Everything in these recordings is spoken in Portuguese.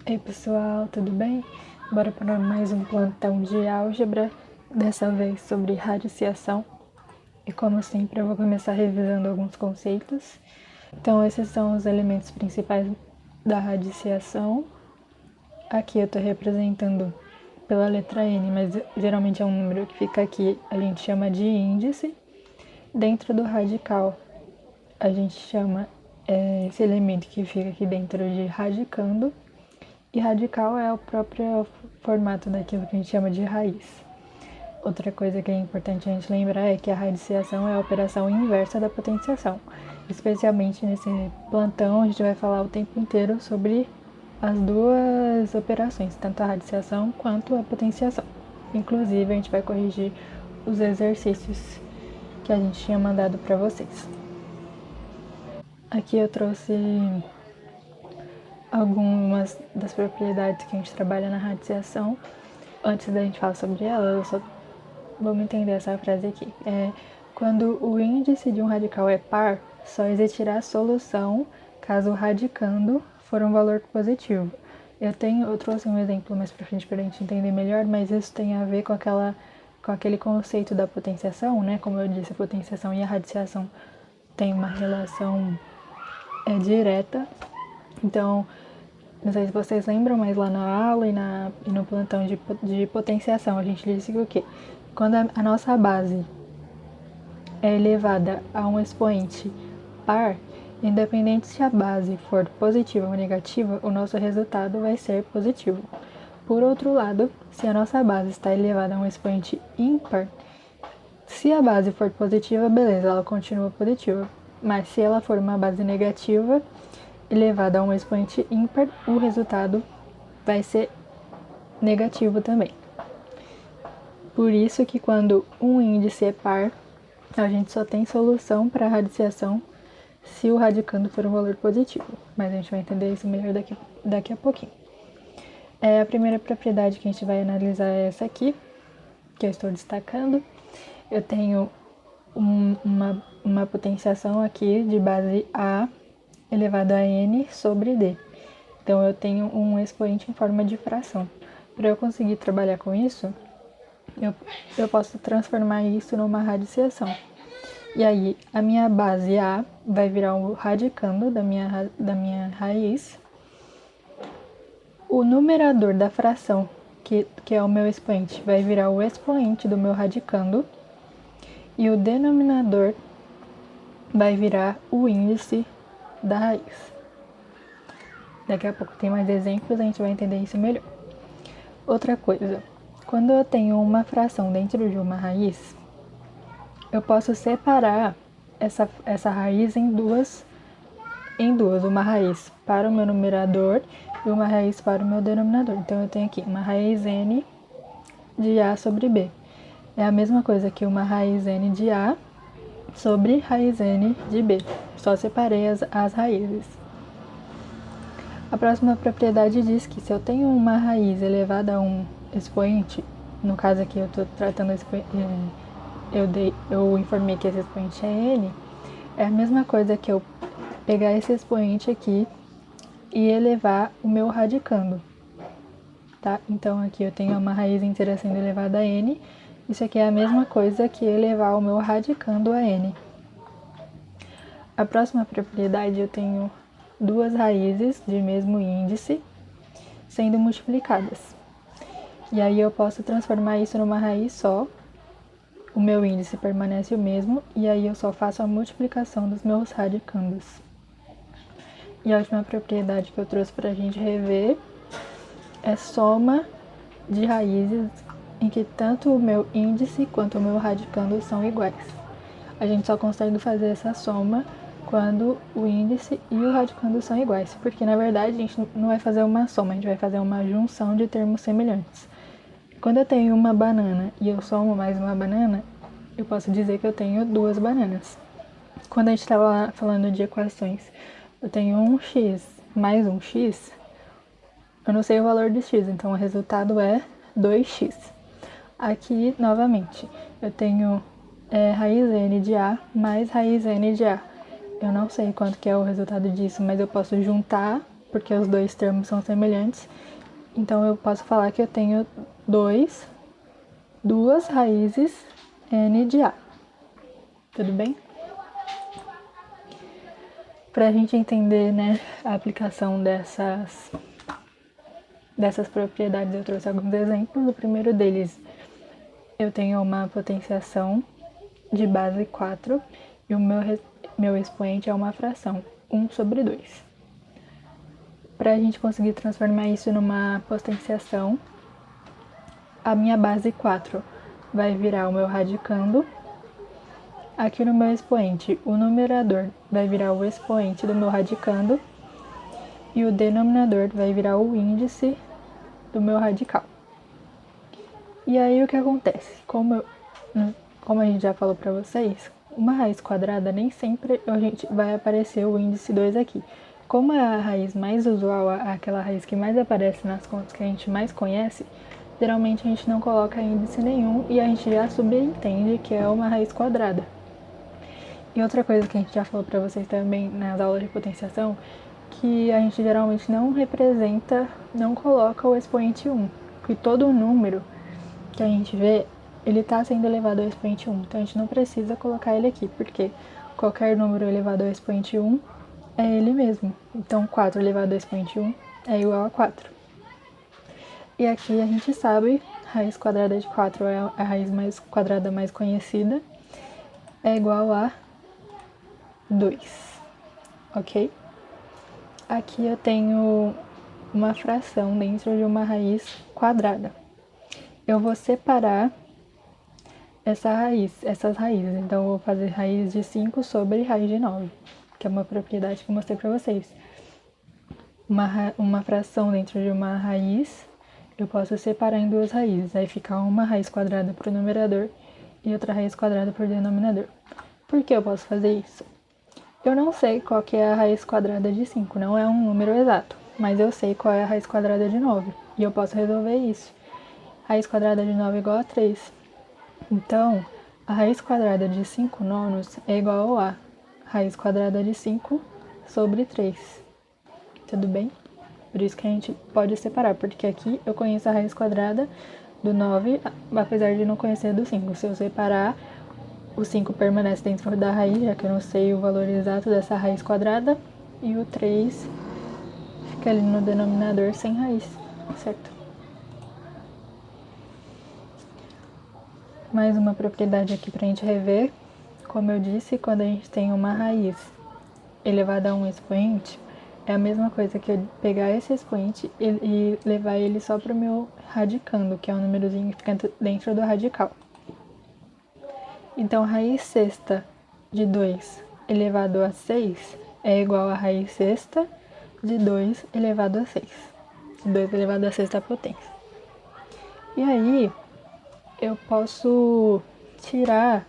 Ei pessoal, tudo bem? Bora para mais um plantão de álgebra, dessa vez sobre radiciação. E como sempre eu vou começar revisando alguns conceitos. Então esses são os elementos principais da radiciação. Aqui eu estou representando pela letra N, mas geralmente é um número que fica aqui, a gente chama de índice. Dentro do radical, a gente chama esse elemento que fica aqui dentro de radicando. E radical é o próprio formato daquilo que a gente chama de raiz. Outra coisa que é importante a gente lembrar é que a radiciação é a operação inversa da potenciação. Especialmente nesse plantão, a gente vai falar o tempo inteiro sobre as duas operações, tanto a radiciação quanto a potenciação. Inclusive, a gente vai corrigir os exercícios que a gente tinha mandado para vocês. Aqui eu trouxe algumas das propriedades que a gente trabalha na radiciação. Antes da gente falar sobre elas, vamos entender essa frase aqui. Quando o índice de um radical é par, só existirá solução caso o radicando for um valor positivo. Eu trouxe um exemplo mais pra frente pra gente entender melhor, mas isso tem a ver com aquele conceito da potenciação, né? Como eu disse, a potenciação e a radiciação têm uma relação direta. Então, não sei se vocês lembram, mas lá na aula e no plantão de potenciação, a gente disse que o quê? Quando a nossa base é elevada a um expoente par, independente se a base for positiva ou negativa, o nosso resultado vai ser positivo. Por outro lado, se a nossa base está elevada a um expoente ímpar, se a base for positiva, beleza, ela continua positiva. Mas se ela for uma base negativa, elevada a um expoente ímpar, o resultado vai ser negativo também. Por isso que quando um índice é par, a gente só tem solução para a radiciação se o radicando for um valor positivo. Mas a gente vai entender isso melhor daqui a pouquinho. A primeira propriedade que a gente vai analisar é essa aqui, que eu estou destacando. Eu tenho uma potenciação aqui de base A elevado a N sobre D. Então, eu tenho um expoente em forma de fração. Para eu conseguir trabalhar com isso, eu posso transformar isso numa radiciação. E aí, a minha base A vai virar o radicando da minha raiz. O numerador da fração, que é o meu expoente, vai virar o expoente do meu radicando. E o denominador vai virar o índice da raiz. Daqui a pouco tem mais exemplos, a gente vai entender isso melhor. Outra coisa, quando eu tenho uma fração dentro de uma raiz, eu posso separar essa raiz em duas, uma raiz para o meu numerador e uma raiz para o meu denominador. Então eu tenho aqui uma raiz n de A sobre B. É a mesma coisa que uma raiz n de A sobre raiz n de B. Só separei as raízes. A próxima propriedade diz que se eu tenho uma raiz elevada a um expoente, no caso aqui eu estou tratando eu informei que esse expoente é n, é a mesma coisa que eu pegar esse expoente aqui e elevar o meu radicando, tá? Então aqui eu tenho uma raiz inteira sendo elevada a n, isso aqui é a mesma coisa que elevar o meu radicando a n. A próxima propriedade, eu tenho duas raízes de mesmo índice sendo multiplicadas. E aí eu posso transformar isso numa raiz só. O meu índice permanece o mesmo e aí eu só faço a multiplicação dos meus radicandos. E a última propriedade que eu trouxe para a gente rever é soma de raízes em que tanto o meu índice quanto o meu radicando são iguais. A gente só consegue fazer essa soma quando o índice e o radicando são iguais, porque na verdade a gente não vai fazer uma soma, a gente vai fazer uma junção de termos semelhantes. Quando eu tenho uma banana e eu somo mais uma banana, eu posso dizer que eu tenho duas bananas. Quando a gente estava falando de equações, eu tenho um x mais um x, eu não sei o valor de x, então o resultado é 2x. Aqui, novamente, eu tenho raiz n de A mais raiz n de A. Eu não sei quanto que é o resultado disso, mas eu posso juntar porque os dois termos são semelhantes. Então eu posso falar que eu tenho duas raízes n de a. Tudo bem? Para a gente entender, né, a aplicação dessas propriedades, eu trouxe alguns exemplos. O primeiro deles, eu tenho uma potenciação de base 4 e o meu expoente é uma fração, 1 sobre 2. Para a gente conseguir transformar isso numa potenciação, a minha base 4 vai virar o meu radicando. Aqui no meu expoente, o numerador vai virar o expoente do meu radicando e o denominador vai virar o índice do meu radical. E aí o que acontece? Como a gente já falou para vocês, uma raiz quadrada nem sempre a gente vai aparecer o índice 2 aqui. Como é a raiz mais usual, aquela raiz que mais aparece nas contas que a gente mais conhece, geralmente a gente não coloca índice nenhum e a gente já subentende que é uma raiz quadrada. E outra coisa que a gente já falou para vocês também nas aulas de potenciação, que a gente geralmente não representa, não coloca o expoente 1, porque todo número que a gente vê, ele está sendo elevado ao expoente 1, então a gente não precisa colocar ele aqui, porque qualquer número elevado ao expoente 1 é ele mesmo. Então 4 elevado ao expoente 1 é igual a 4. E aqui a gente sabe, raiz quadrada de 4 é a raiz mais quadrada mais conhecida, é igual a 2, ok? Aqui eu tenho uma fração dentro de uma raiz quadrada. Eu vou separar essas raízes. Então, eu vou fazer raiz de 5 sobre raiz de 9, que é uma propriedade que eu mostrei para vocês. Uma fração dentro de uma raiz, eu posso separar em duas raízes. Aí fica uma raiz quadrada para o numerador e outra raiz quadrada para o denominador. Por que eu posso fazer isso? Eu não sei qual que é a raiz quadrada de 5, não é um número exato, mas eu sei qual é a raiz quadrada de 9 e eu posso resolver isso. Raiz quadrada de 9 é igual a 3. Então, a raiz quadrada de 5 nonos é igual a raiz quadrada de 5 sobre 3. Tudo bem? Por isso que a gente pode separar, porque aqui eu conheço a raiz quadrada do 9, apesar de não conhecer a do 5. Se eu separar, o 5 permanece dentro da raiz, já que eu não sei o valor exato dessa raiz quadrada, e o 3 fica ali no denominador sem raiz, certo? Mais uma propriedade aqui para a gente rever. Como eu disse, quando a gente tem uma raiz elevada a um expoente, é a mesma coisa que eu pegar esse expoente e levar ele só para o meu radicando, que é um númerozinho que fica dentro do radical. Então, raiz sexta de 2 elevado a 6 é igual a raiz sexta de 2 elevado a 6. 2 elevado a sexta potência. E aí, eu posso tirar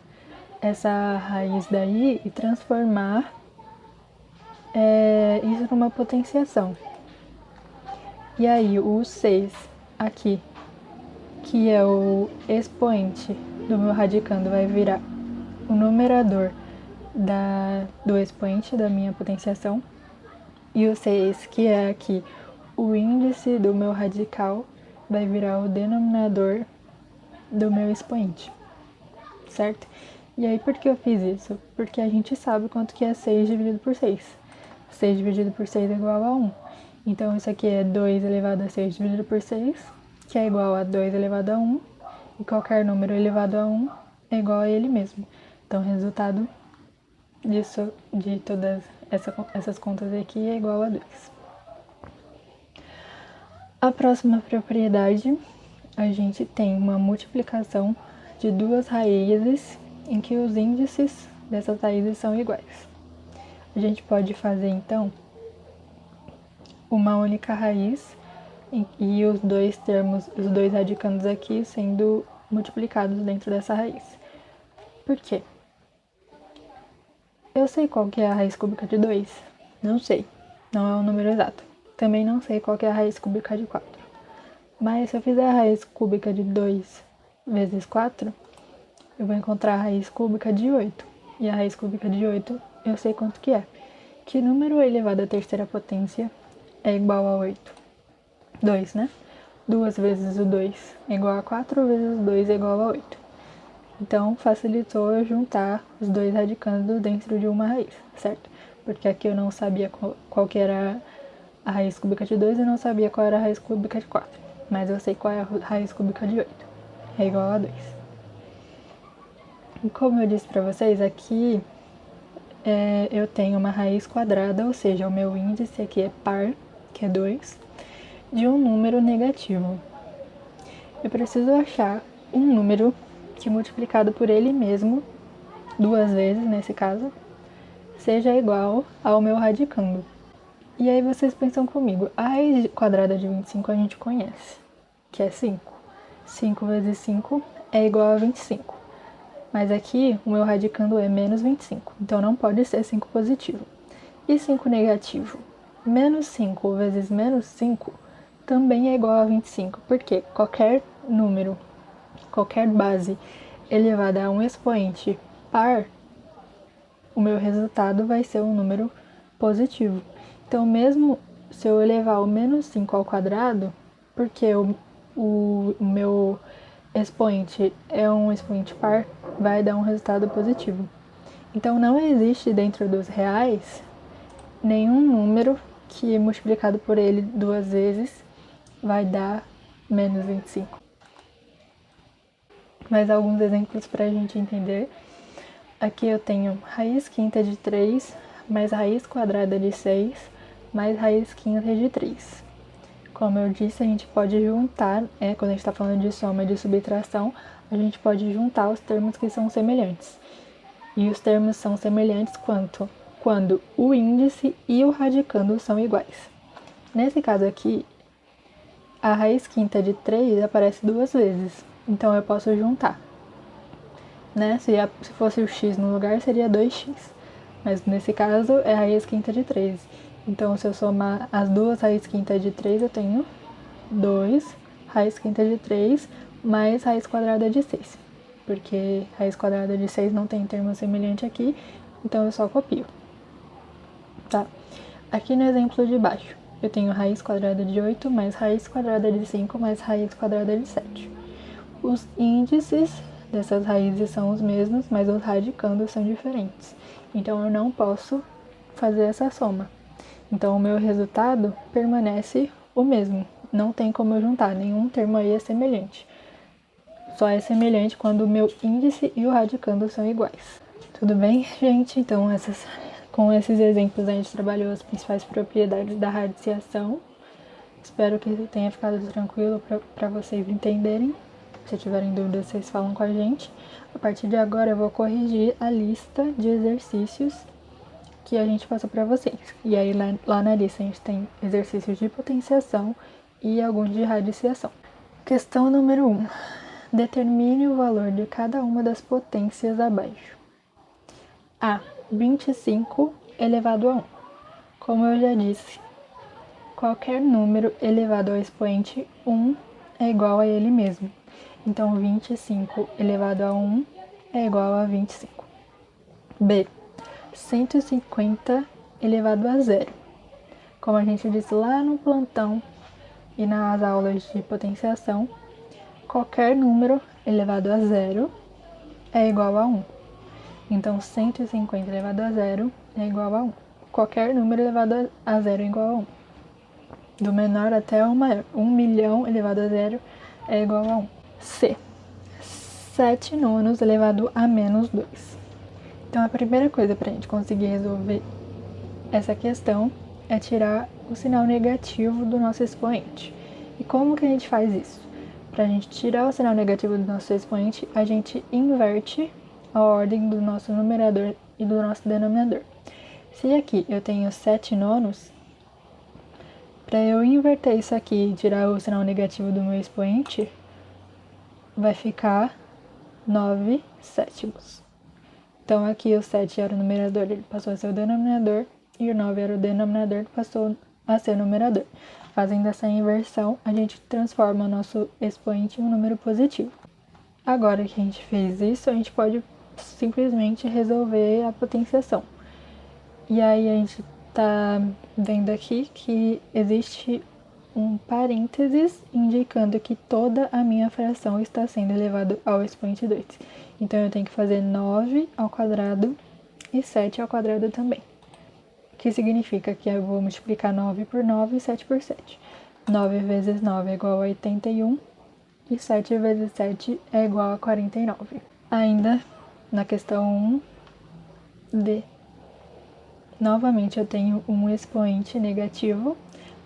essa raiz daí e transformar isso numa potenciação. E aí, o 6 aqui, que é o expoente do meu radicando, vai virar o numerador do expoente da minha potenciação. E o 6, que é aqui o índice do meu radical, vai virar o denominador do meu expoente, certo? E aí, por que eu fiz isso? Porque a gente sabe quanto que é 6 dividido por 6. 6 dividido por 6 é igual a 1. Então, isso aqui é 2 elevado a 6 dividido por 6, que é igual a 2 elevado a 1. E qualquer número elevado a 1 é igual a ele mesmo. Então, o resultado disso, de todas essas contas aqui, é igual a 2. A próxima propriedade, a gente tem uma multiplicação de duas raízes em que os índices dessas raízes são iguais. A gente pode fazer, então, uma única raiz e os dois radicandos aqui sendo multiplicados dentro dessa raiz. Por quê? Eu sei qual que é a raiz cúbica de 2? Não sei, não é um número exato. Também não sei qual que é a raiz cúbica de 4. Mas se eu fizer a raiz cúbica de 2 vezes 4, eu vou encontrar a raiz cúbica de 8. E a raiz cúbica de 8 eu sei quanto que é. Que número elevado à terceira potência é igual a 8? 2, né? 2 vezes o 2 é igual a 4, vezes o 2 é igual a 8. Então, facilitou eu juntar os dois radicandos dentro de uma raiz, certo? Porque aqui eu não sabia qual que era a raiz cúbica de 2 e não sabia qual era a raiz cúbica de 4. Mas eu sei qual é a raiz cúbica de 8. É igual a 2. E como eu disse para vocês, aqui eu tenho uma raiz quadrada, ou seja, o meu índice aqui é par, que é 2, de um número negativo. Eu preciso achar um número que multiplicado por ele mesmo, 2 vezes nesse caso, seja igual ao meu radicando. E aí vocês pensam comigo, a raiz quadrada de 25 a gente conhece, que é 5. 5 vezes 5 é igual a 25. Mas aqui o meu radicando é menos 25, então não pode ser 5 positivo. E 5 negativo? Menos 5 vezes menos 5 também é igual a 25, porque qualquer número, qualquer base elevada a um expoente par, o meu resultado vai ser um número positivo. Então, mesmo se eu elevar o menos 5 ao quadrado, porque o meu expoente é um expoente par, vai dar um resultado positivo. Então, não existe dentro dos reais nenhum número que multiplicado por ele 2 vezes vai dar menos 25. Mais alguns exemplos para a gente entender. Aqui eu tenho raiz quinta de 3 mais raiz quadrada de 6 mais raiz quinta de 3. Como eu disse, a gente pode juntar, quando a gente está falando de soma e de subtração, a gente pode juntar os termos que são semelhantes. E os termos são semelhantes quando o índice e o radicando são iguais. Nesse caso aqui, a raiz quinta de 3 aparece 2 vezes, então eu posso juntar. Né? Se fosse o x no lugar, seria 2x. Mas nesse caso é a raiz quinta de 3. Então, se eu somar as duas raízes quinta de 3, eu tenho 2 raiz quinta de 3 mais raiz quadrada de 6. Porque raiz quadrada de 6 não tem termo semelhante aqui, então eu só copio. Tá? Aqui no exemplo de baixo, eu tenho raiz quadrada de 8 mais raiz quadrada de 5 mais raiz quadrada de 7. Os índices dessas raízes são os mesmos, mas os radicandos são diferentes. Então, eu não posso fazer essa soma. Então, o meu resultado permanece o mesmo. Não tem como eu juntar, nenhum termo aí é semelhante. Só é semelhante quando o meu índice e o radicando são iguais. Tudo bem, gente? Então, com esses exemplos, a gente trabalhou as principais propriedades da radiciação. Espero que tenha ficado tranquilo para vocês entenderem. Se tiverem dúvidas, vocês falam com a gente. A partir de agora, eu vou corrigir a lista de exercícios que a gente passou para vocês. E aí, lá na lista, a gente tem exercícios de potenciação e alguns de radiciação. Questão número 1. Determine o valor de cada uma das potências abaixo. A. 25 elevado a 1. Como eu já disse, qualquer número elevado ao expoente 1 é igual a ele mesmo. Então, 25 elevado a 1 é igual a 25. B. 150 elevado a 0. Como a gente disse lá no plantão e nas aulas de potenciação, qualquer número elevado a 0 é igual a 1. Então, 150 elevado a 0 é igual a 1. Qualquer número elevado a 0 é igual a 1. Do menor até o maior. 1 milhão elevado a 0 é igual a 1. C. 7 nonos elevado a menos 2. Então, a primeira coisa para a gente conseguir resolver essa questão é tirar o sinal negativo do nosso expoente. E como que a gente faz isso? Para a gente tirar o sinal negativo do nosso expoente, a gente inverte a ordem do nosso numerador e do nosso denominador. Se aqui eu tenho 7 nonos, para eu inverter isso aqui e tirar o sinal negativo do meu expoente, vai ficar 9 sétimos. Então, aqui o 7 era o numerador, ele passou a ser o denominador, e o 9 era o denominador, que passou a ser o numerador. Fazendo essa inversão, a gente transforma o nosso expoente em um número positivo. Agora que a gente fez isso, a gente pode simplesmente resolver a potenciação. E aí, a gente tá vendo aqui que existe um parênteses indicando que toda a minha fração está sendo elevada ao expoente 2. Então, eu tenho que fazer 9 ao quadrado e 7 ao quadrado também. O que significa que eu vou multiplicar 9 por 9 e 7 por 7. 9 vezes 9 é igual a 81 e 7 vezes 7 é igual a 49. Ainda na questão 1D, novamente eu tenho um expoente negativo.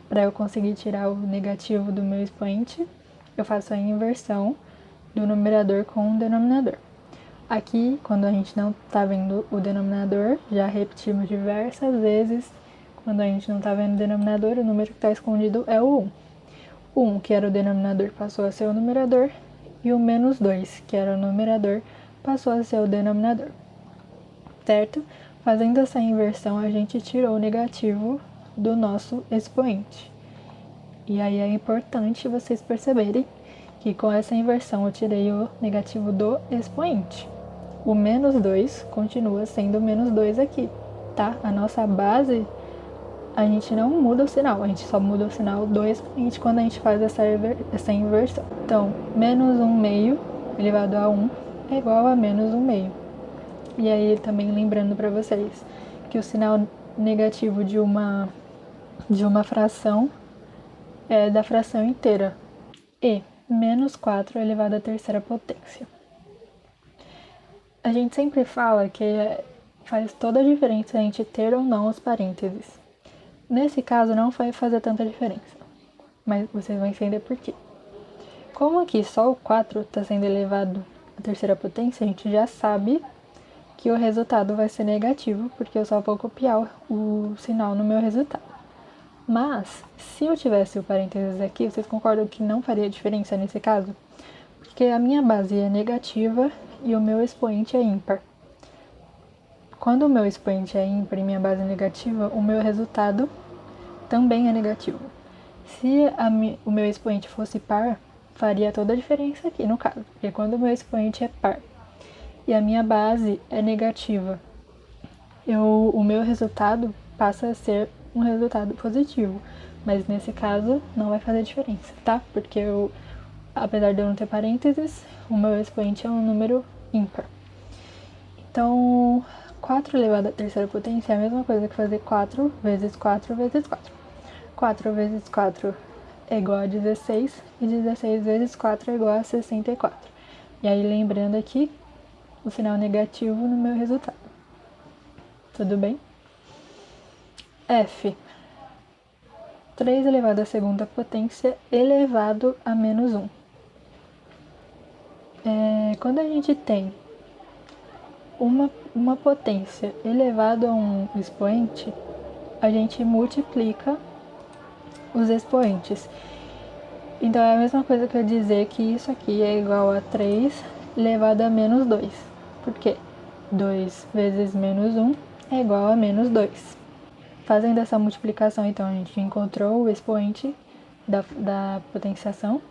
Para eu conseguir tirar o negativo do meu expoente, eu faço a inversão do numerador com o denominador. Aqui, quando a gente não está vendo o denominador, já repetimos diversas vezes, quando a gente não está vendo o denominador, o número que está escondido é o 1. O 1, que era o denominador, passou a ser o numerador, e o menos 2, que era o numerador, passou a ser o denominador. Certo? Fazendo essa inversão, a gente tirou o negativo do nosso expoente. E aí é importante vocês perceberem que com essa inversão eu tirei o negativo do expoente. O menos 2 continua sendo menos 2 aqui, tá? A nossa base, a gente não muda o sinal, a gente só muda o sinal do expoente quando a gente faz essa inversão. Então, menos 1 meio elevado a 1 é igual a menos 1 meio. E aí, também lembrando para vocês que o sinal negativo de uma fração é da fração inteira. E menos 4 elevado à terceira potência. A gente sempre fala que faz toda a diferença a gente ter ou não os parênteses. Nesse caso não vai fazer tanta diferença, mas vocês vão entender por quê. Como aqui só o 4 está sendo elevado à terceira potência, a gente já sabe que o resultado vai ser negativo, porque eu só vou copiar o sinal no meu resultado. Mas, se eu tivesse o parênteses aqui, vocês concordam que não faria diferença nesse caso? Porque a minha base é negativa e o meu expoente é ímpar. Quando o meu expoente é ímpar e minha base é negativa, o meu resultado também é negativo. Se o meu expoente fosse par, faria toda a diferença aqui no caso. Porque quando o meu expoente é par e a minha base é negativa, o meu resultado passa a ser um resultado positivo. Mas nesse caso não vai fazer diferença, tá? Porque apesar de eu não ter parênteses, o meu expoente é um número ímpar. Então, 4 elevado à terceira potência é a mesma coisa que fazer 4 vezes 4 vezes 4. 4 vezes 4 é igual a 16 e 16 vezes 4 é igual a 64. E aí, lembrando aqui, o sinal negativo no meu resultado. Tudo bem? F. 3 elevado à segunda potência elevado a menos 1. Quando a gente tem uma potência elevado a um expoente, a gente multiplica os expoentes. Então é a mesma coisa que eu dizer que isso aqui é igual a 3 elevado a menos 2. Por quê? 2 vezes menos 1 é igual a menos 2. Fazendo essa multiplicação, então, a gente encontrou o expoente da potenciação,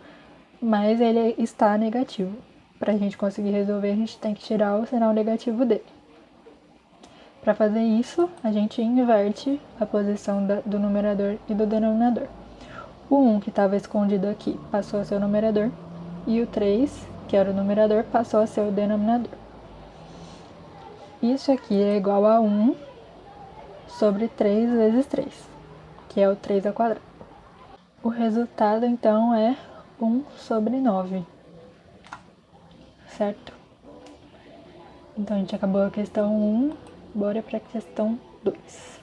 mas ele está negativo. Para a gente conseguir resolver, a gente tem que tirar o sinal negativo dele. Para fazer isso, a gente inverte a posição do numerador e do denominador. O 1, que estava escondido aqui, passou a ser o numerador, e o 3, que era o numerador, passou a ser o denominador. Isso aqui é igual a 1 sobre 3 vezes 3, que é o 3 ao quadrado. O resultado, então, é 1 sobre 9. Certo? Então, a gente acabou a questão 1, bora para a questão 2.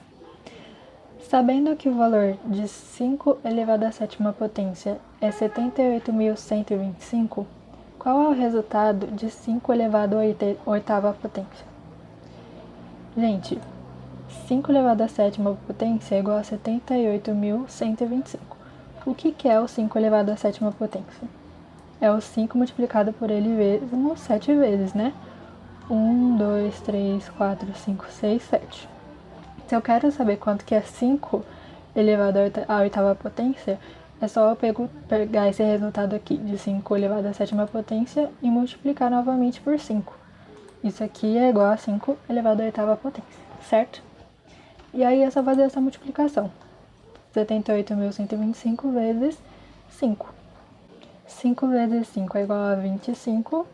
Sabendo que o valor de 5 elevado à sétima potência é 78.125, qual é o resultado de 5 elevado à oitava potência? Gente, 5 elevado à sétima potência é igual a 78.125. O que é o 5 elevado à sétima potência? É o 5 multiplicado por ele mesmo 7 vezes, né? 1, 2, 3, 4, 5, 6, 7. Se eu quero saber quanto que é 5 elevado à oitava potência, é só eu pegar esse resultado aqui de 5 elevado à sétima potência e multiplicar novamente por 5. Isso aqui é igual a 5 elevado à oitava potência, certo? E aí é só fazer essa multiplicação. 78.125 vezes 5. 5 vezes 5 é igual a 25,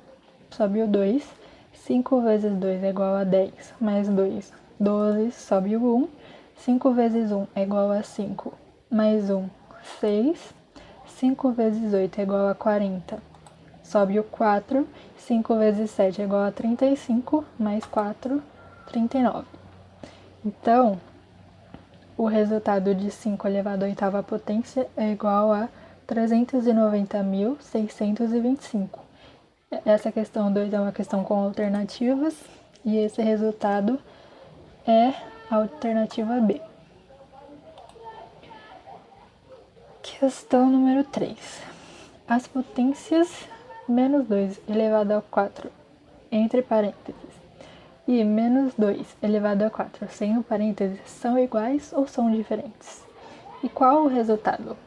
sobe o 2. 5 vezes 2 é igual a 10, mais 2, 12, sobe o 1. 5 vezes 1 é igual a 5, mais 1, 6. 5 vezes 8 é igual a 40, sobe o 4. 5 vezes 7 é igual a 35, mais 4, 39. Então, o resultado de 5 elevado à oitava potência é igual a 390.625. Essa questão 2 é uma questão com alternativas e esse resultado é a alternativa B. Questão número 3. As potências menos 2 elevado a 4, entre parênteses, e menos 2 elevado a 4, sem o parênteses, são iguais ou são diferentes? E qual o resultado?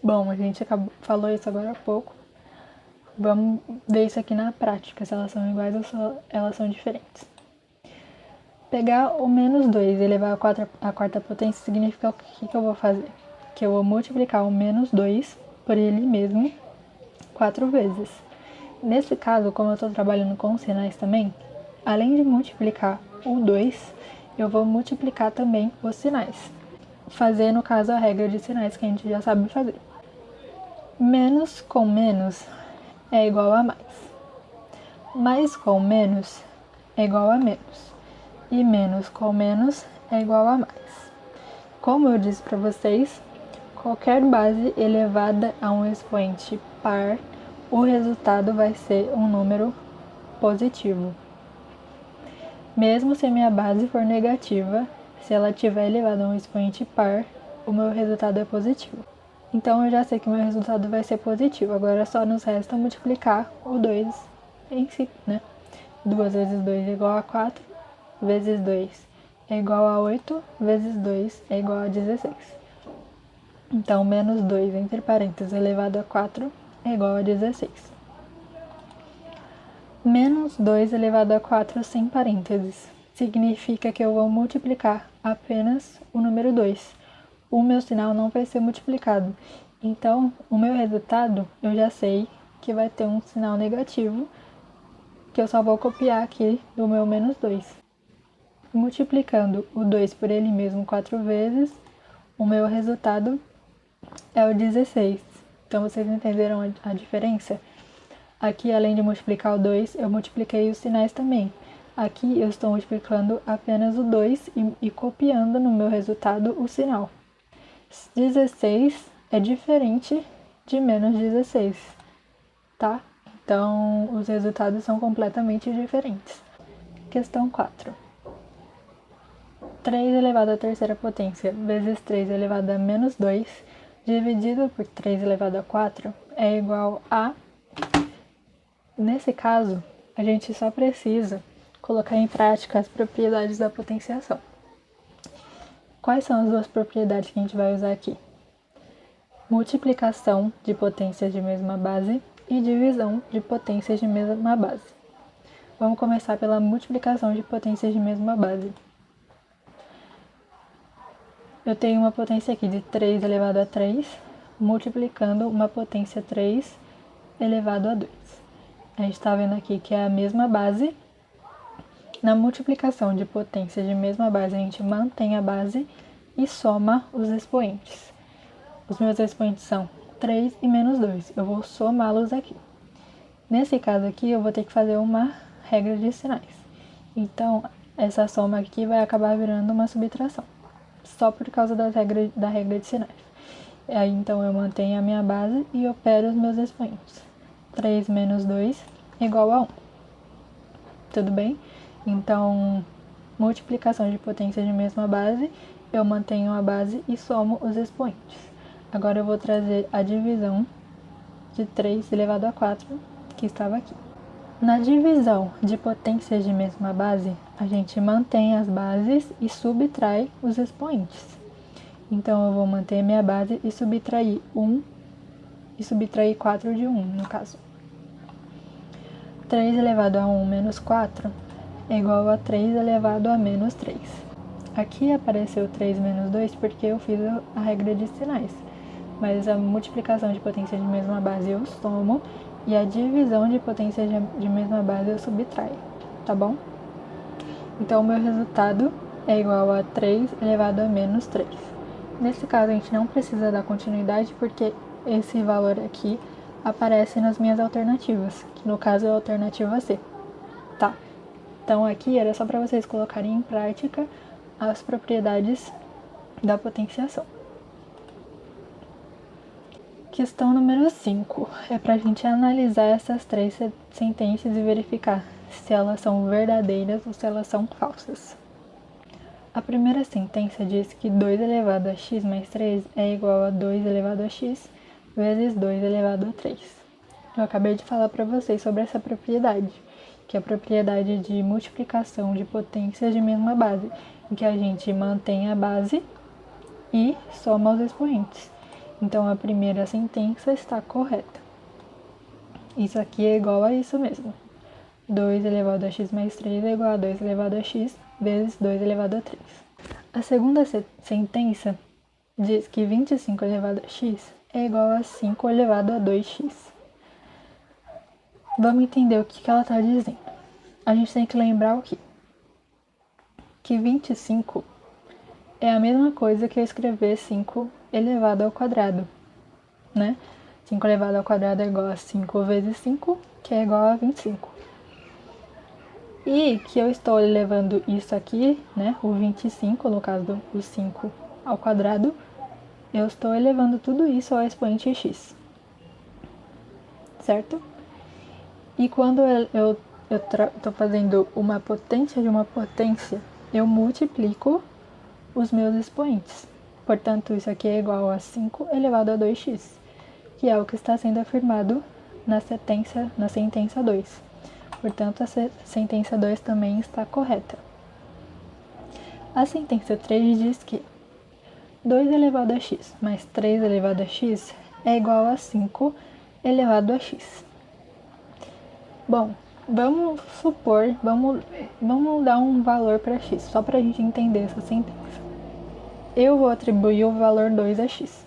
Bom, a gente falou isso agora há pouco. Vamos ver isso aqui na prática, se elas são iguais ou se elas são diferentes. Pegar o menos 2 e elevar a quarta potência significa o que eu vou fazer? Que eu vou multiplicar o menos 2 por ele mesmo 4 vezes. Nesse caso, como eu estou trabalhando com sinais também, além de multiplicar o 2, eu vou multiplicar também os sinais. Fazer, no caso, a regra de sinais que a gente já sabe fazer. Menos com menos é igual a mais. Mais com menos é igual a menos. E menos com menos é igual a mais. Como eu disse para vocês, qualquer base elevada a um expoente par, o resultado vai ser um número positivo. Mesmo se a minha base for negativa, se ela tiver elevada a um expoente par, o meu resultado é positivo. Então eu já sei que o meu resultado vai ser positivo. Agora só nos resta multiplicar o 2 em si, né? 2 vezes 2 é igual a 4, vezes 2 é igual a 8, vezes 2 é igual a 16. Então, menos 2 entre parênteses elevado a 4 é igual a 16. Menos 2 elevado a 4 sem parênteses significa que eu vou multiplicar apenas o número 2. O meu sinal não vai ser multiplicado. Então, o meu resultado, eu já sei que vai ter um sinal negativo, que eu só vou copiar aqui do meu menos 2. Multiplicando o 2 por ele mesmo 4 vezes, o meu resultado é o 16. Então, vocês entenderam a diferença? Aqui, além de multiplicar o 2, eu multipliquei os sinais também. Aqui, eu estou multiplicando apenas o 2 e copiando no meu resultado o sinal. 16 é diferente de menos 16, tá? Então, os resultados são completamente diferentes. Questão 4. 3 elevado à terceira potência vezes 3 elevado a menos 2 dividido por 3 elevado a 4 é igual a... Nesse caso, a gente só precisa colocar em prática as propriedades da potenciação. Quais são as duas propriedades que a gente vai usar aqui? Multiplicação de potências de mesma base e divisão de potências de mesma base. Vamos começar pela multiplicação de potências de mesma base. Eu tenho uma potência aqui de 3 elevado a 3, multiplicando uma potência 3 elevado a 2. A gente está vendo aqui que é a mesma base. Na multiplicação de potências de mesma base, a gente mantém a base e soma os expoentes. Os meus expoentes são 3 e menos 2. Eu vou somá-los aqui. Nesse caso aqui, eu vou ter que fazer uma regra de sinais. Então, essa soma aqui vai acabar virando uma subtração, só por causa da regra de sinais. Aí, então, eu mantenho a minha base e opero os meus expoentes. 3 menos 2 é igual a 1. Tudo bem? Então, multiplicação de potências de mesma base, eu mantenho a base e somo os expoentes. Agora eu vou trazer a divisão de 3 elevado a 4, que estava aqui. Na divisão de potências de mesma base, a gente mantém as bases e subtrai os expoentes. Então, eu vou manter a minha base e subtrair 1 e subtrair 4 de 1, no caso. 3 elevado a 1 menos 4 é igual a 3 elevado a menos 3. Aqui apareceu 3 menos 2 porque eu fiz a regra de sinais. Mas a multiplicação de potência de mesma base eu somo e a divisão de potência de mesma base eu subtraio, tá bom? Então, o meu resultado é igual a 3 elevado a menos 3. Nesse caso, a gente não precisa dar continuidade porque esse valor aqui aparece nas minhas alternativas, que no caso é a alternativa C, tá? Então, aqui era só para vocês colocarem em prática as propriedades da potenciação. Questão número 5 é para a gente analisar essas 3 sentenças e verificar se elas são verdadeiras ou se elas são falsas. A primeira sentença diz que 2 elevado a x mais 3 é igual a 2 elevado a x vezes 2 elevado a 3. Eu acabei de falar para vocês sobre essa propriedade, que é a propriedade de multiplicação de potências de mesma base, em que a gente mantém a base e soma os expoentes. Então, a primeira sentença está correta. Isso aqui é igual a isso mesmo. 2 elevado a x mais 3 é igual a 2 elevado a x vezes 2 elevado a 3. A segunda sentença diz que 25 elevado a x é igual a 5 elevado a 2x. Vamos entender o que ela está dizendo. A gente tem que lembrar o quê? Que 25 é a mesma coisa que eu escrever 5 elevado ao quadrado, né? 5 elevado ao quadrado é igual a 5 vezes 5, que é igual a 25. E que eu estou elevando isso aqui, né? O 25, no caso do 5 ao quadrado, eu estou elevando tudo isso ao expoente x, certo? E quando eu estou fazendo uma potência de uma potência, eu multiplico os meus expoentes. Portanto, isso aqui é igual a 5 elevado a 2x, que é o que está sendo afirmado na sentença 2. Portanto, a sentença 2 também está correta. A sentença 3 diz que 2 elevado a x mais 3 elevado a x é igual a 5 elevado a x. Bom, vamos supor, vamos dar um valor para x, só para a gente entender essa sentença. Eu vou atribuir o valor 2 a x,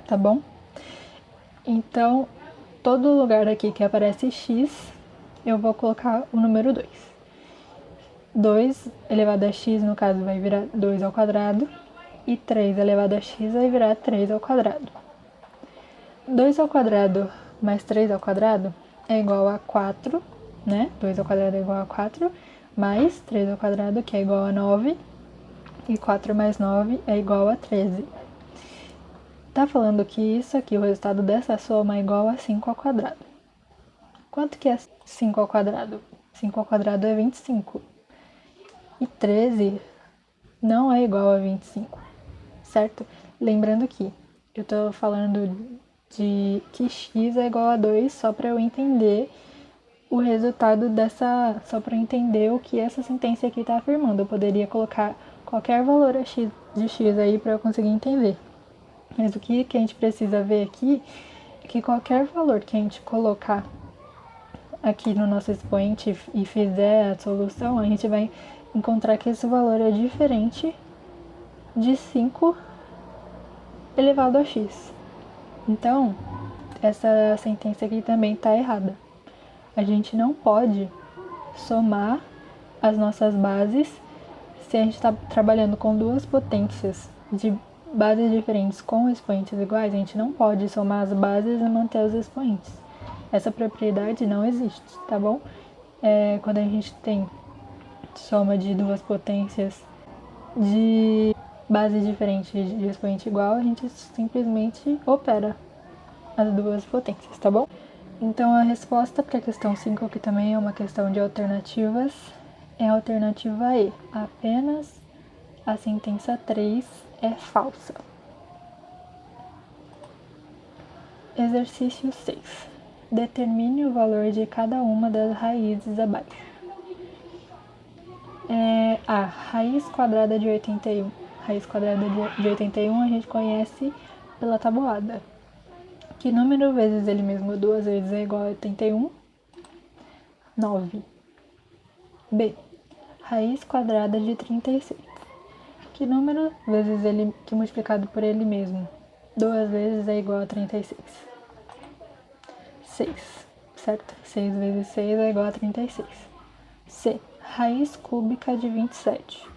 tá bom? Então, todo lugar aqui que aparece x, eu vou colocar o número 2. 2 elevado a x, no caso, vai virar 2 ao quadrado, e 3 elevado a x vai virar 3 ao quadrado. 2 ao quadrado mais 3 ao quadrado é igual a 4, né? 2 ao quadrado é igual a 4, mais 3 ao quadrado, que é igual a 9, e 4 mais 9 é igual a 13. Tá falando que isso aqui, o resultado dessa soma é igual a 5 ao quadrado. Quanto que é 5 ao quadrado? 5 ao quadrado é 25. E 13 não é igual a 25, certo? Lembrando que eu tô falando de que x é igual a 2 só para eu entender o resultado dessa... Só para entender o que essa sentença aqui está afirmando. Eu poderia colocar qualquer valor de x aí para eu conseguir entender. Mas o que a gente precisa ver aqui é que qualquer valor que a gente colocar aqui no nosso expoente e fizer a solução, a gente vai encontrar que esse valor é diferente de 5 elevado a x. Então, essa sentença aqui também está errada. A gente não pode somar as nossas bases se a gente está trabalhando com duas potências de bases diferentes com expoentes iguais. A gente não pode somar as bases e manter os expoentes. Essa propriedade não existe, tá bom? Quando a gente tem soma de duas potências de base diferente de expoente igual, a gente simplesmente opera as duas potências, tá bom? Então, a resposta para a questão 5, que também é uma questão de alternativas, é a alternativa E. Apenas a sentença 3 é falsa. Exercício 6. Determine o valor de cada uma das raízes abaixo. A raiz quadrada de 81. Raiz quadrada de 81 a gente conhece pela tabuada. Que número vezes ele mesmo 2 vezes é igual a 81? 9. B. Raiz quadrada de 36. Que número vezes ele que multiplicado por ele mesmo? 2 vezes é igual a 36. 6, certo? 6 vezes 6 é igual a 36. C. Raiz cúbica de 27.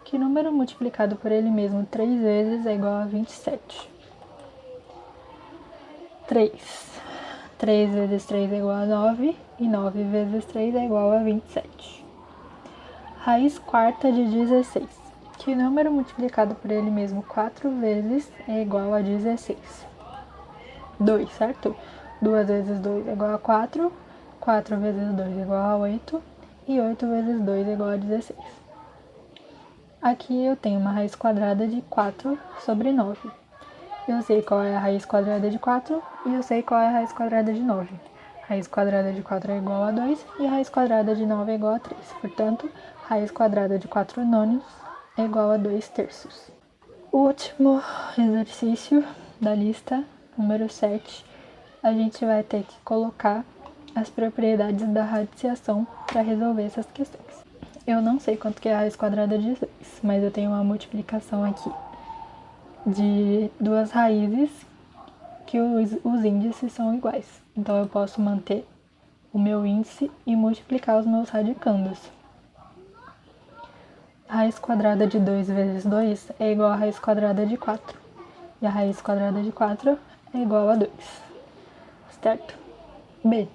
Que número multiplicado por ele mesmo 3 vezes é igual a 27? 3. 3 vezes 3 é igual a 9 e 9 vezes 3 é igual a 27. Raiz quarta de 16. Que número multiplicado por ele mesmo 4 vezes é igual a 16? 2, certo? 2 vezes 2 é igual a 4, 4 vezes 2 é igual a 8 e 8 vezes 2 é igual a 16. Aqui eu tenho uma raiz quadrada de 4 sobre 9. Eu sei qual é a raiz quadrada de 4 e eu sei qual é a raiz quadrada de 9. Raiz quadrada de 4 é igual a 2 e a raiz quadrada de 9 é igual a 3. Portanto, raiz quadrada de 4 nonos é igual a 2 terços. O último exercício da lista, número 7, a gente vai ter que colocar as propriedades da radiciação para resolver essas questões. Eu não sei quanto que é a raiz quadrada de 6, mas eu tenho uma multiplicação aqui de duas raízes que os índices são iguais. Então eu posso manter o meu índice e multiplicar os meus radicandos. A raiz quadrada de 2 vezes 2 é igual a raiz quadrada de 4. E a raiz quadrada de 4 é igual a 2. Certo? B.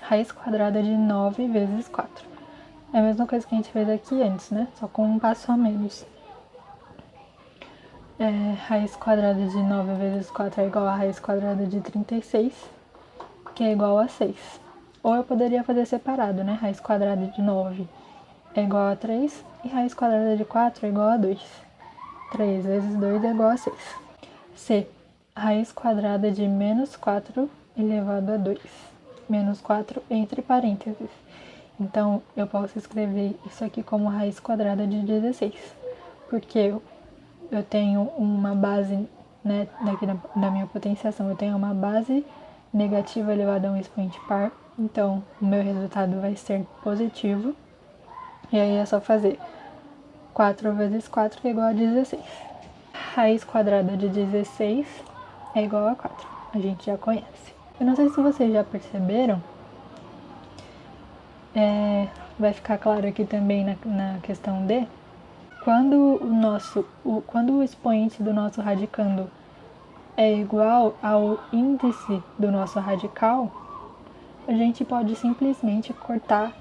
Raiz quadrada de 9 vezes 4. É a mesma coisa que a gente fez aqui antes, né? Só com um passo a menos. Raiz quadrada de 9 vezes 4 é igual a raiz quadrada de 36, que é igual a 6. Ou eu poderia fazer separado, né? Raiz quadrada de 9 é igual a 3 e raiz quadrada de 4 é igual a 2. 3 vezes 2 é igual a 6. C. Raiz quadrada de menos 4 elevado a 2. Menos 4 entre parênteses. Então, eu posso escrever isso aqui como raiz quadrada de 16. Porque eu tenho uma base, né, daqui da minha potenciação, eu tenho uma base negativa elevada a um expoente par. Então, o meu resultado vai ser positivo. E aí é só fazer 4 vezes 4 que é igual a 16. Raiz quadrada de 16 é igual a 4. A gente já conhece. Eu não sei se vocês já perceberam. Vai ficar claro aqui também na questão D. Quando o expoente do nosso radicando é igual ao índice do nosso radical, a gente pode simplesmente cortar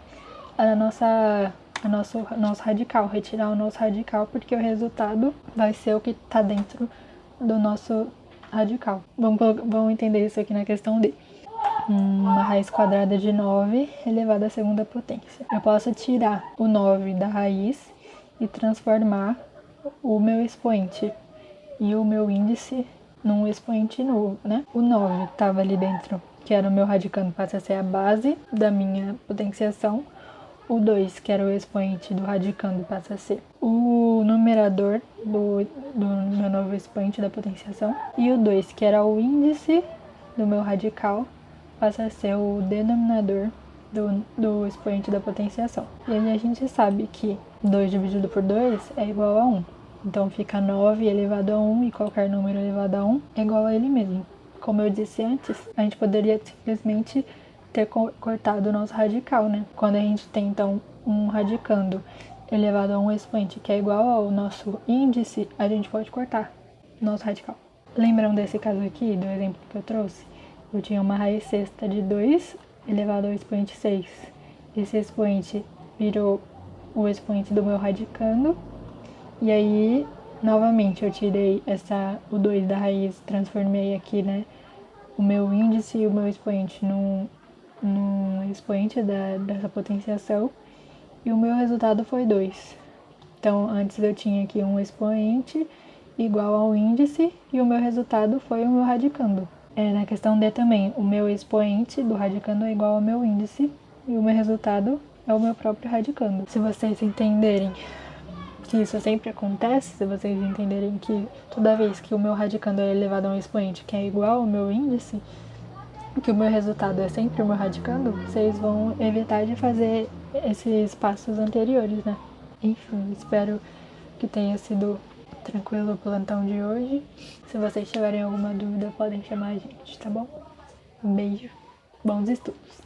nosso radical, retirar o nosso radical, porque o resultado vai ser o que está dentro do nosso radical. Vamos entender isso aqui na questão D. Uma raiz quadrada de 9 elevada à segunda potência. Eu posso tirar o 9 da raiz e transformar o meu expoente e o meu índice num expoente novo, né? O 9 estava ali dentro, que era o meu radicando, passa a ser a base da minha potenciação. O 2, que era o expoente do radicando, passa a ser o numerador do meu novo expoente da potenciação. E o 2, que era o índice do meu radical, passa a ser o denominador do expoente da potenciação. E aí a gente sabe que 2 dividido por 2 é igual a 1. Então fica 9 elevado a 1 e qualquer número elevado a 1 é igual a ele mesmo. Como eu disse antes, a gente poderia simplesmente ter cortado o nosso radical, né? Quando a gente tem, então, um radicando elevado a um expoente que é igual ao nosso índice, a gente pode cortar o nosso radical. Lembram desse caso aqui, do exemplo que eu trouxe? Eu tinha uma raiz sexta de 2 elevado ao expoente 6. Esse expoente virou o expoente do meu radicando. E aí, novamente, eu tirei o 2 da raiz, transformei aqui, né, o meu índice e o meu expoente num expoente dessa potenciação. E o meu resultado foi 2. Então, antes eu tinha aqui um expoente igual ao índice e o meu resultado foi o meu radicando. Na questão D também, o meu expoente do radicando é igual ao meu índice e o meu resultado é o meu próprio radicando. Se vocês entenderem que isso sempre acontece, se vocês entenderem que toda vez que o meu radicando é elevado a um expoente que é igual ao meu índice, que o meu resultado é sempre o meu radicando, vocês vão evitar de fazer esses passos anteriores, né? Enfim, espero que tenha sido tranquilo o plantão de hoje. Se vocês tiverem alguma dúvida, podem chamar a gente, tá bom? Um beijo, bons estudos!